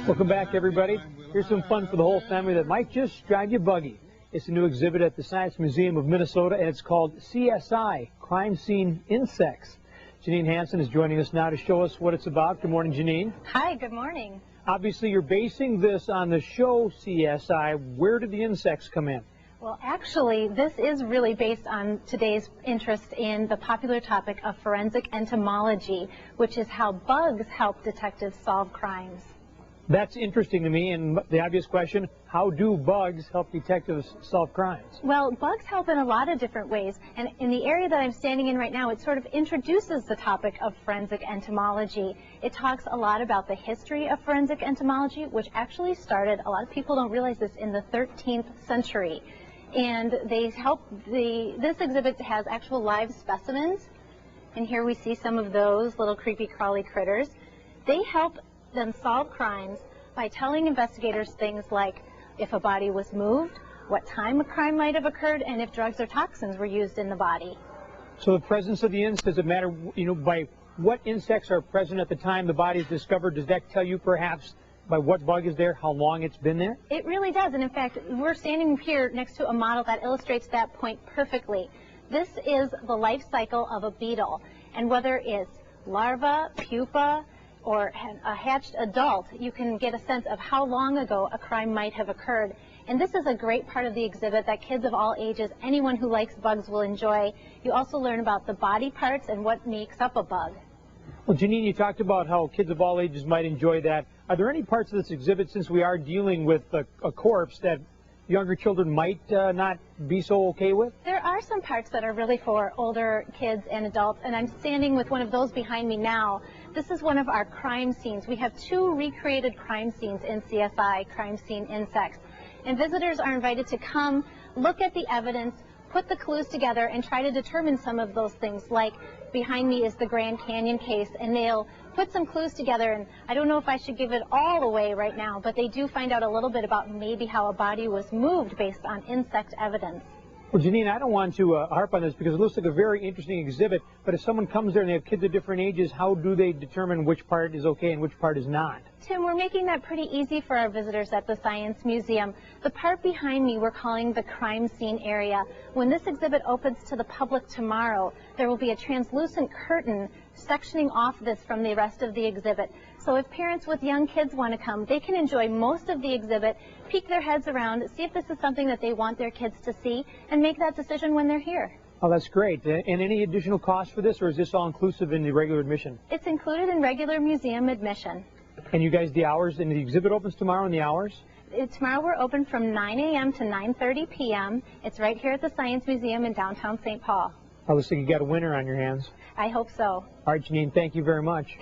Welcome back, everybody. Here's some fun for the whole family that might just drive you buggy. It's a new exhibit at the Science Museum of Minnesota, and it's called CSI, Crime Scene Insects. Janine Hansen is joining us now to show us what it's about. Good morning, Janine. Hi, good morning. Obviously, you're basing this on the show CSI. Where did the insects come in? Well, actually, this is really based on today's interest in the popular topic of forensic entomology, which is how bugs help detectives solve crimes. That's interesting to me, and the obvious question, how do bugs help detectives solve crimes? Well, bugs help in a lot of different ways, and in the area that I'm standing in right now, it sort of introduces the topic of forensic entomology. It talks a lot about the history of forensic entomology, which actually started, a lot of people don't realize this, in the 13th century. And they help, this exhibit has actual live specimens, and here we see some of those little creepy crawly critters. They help them solve crimes by telling investigators things like if a body was moved, what time a crime might have occurred, and if drugs or toxins were used in the body. So the presence of the insects, does it matter, by what insects are present at the time the body is discovered? Does that tell you perhaps by what bug is there, how long it's been there? It really does, and in fact, we're standing here next to a model that illustrates that point perfectly. This is the life cycle of a beetle, and whether it's larva, pupa, or a hatched adult, you can get a sense of how long ago a crime might have occurred. And this is a great part of the exhibit that kids of all ages, anyone who likes bugs, will enjoy. You also learn about the body parts and what makes up a bug. Well, Janine, you talked about how kids of all ages might enjoy that. Are there any parts of this exhibit, since we are dealing with a corpse, that younger children might not be so okay with? There are some parts that are really for older kids and adults, and I'm standing with one of those behind me now. This is one of our crime scenes. We have 2 recreated crime scenes in CSI, Crime Scene Insects. And visitors are invited to come, look at the evidence, put the clues together, and try to determine some of those things. Like behind me is the Grand Canyon case, and they'll put some clues together, and I don't know if I should give it all away right now, but they do find out a little bit about maybe how a body was moved based on insect evidence. Well, Janine, I don't want to harp on this because it looks like a very interesting exhibit, but if someone comes there and they have kids of different ages, how do they determine which part is okay and which part is not? Tim, we're making that pretty easy for our visitors at the Science Museum. The part behind me we're calling the crime scene area. When this exhibit opens to the public tomorrow, there will be a translucent curtain sectioning off this from the rest of the exhibit. So if parents with young kids want to come, they can enjoy most of the exhibit, peek their heads around, see if this is something that they want their kids to see, and make that decision when they're here. Oh, that's great. And any additional cost for this, or is this all inclusive in the regular admission? It's included in regular museum admission. And you guys, the hours, and the exhibit opens tomorrow, and the hours? Tomorrow we're open from 9 a.m. to 9:30 p.m. It's right here at the Science Museum in downtown St. Paul. Oh, looks like you got a winner on your hands. I hope so. All right, Janine, thank you very much.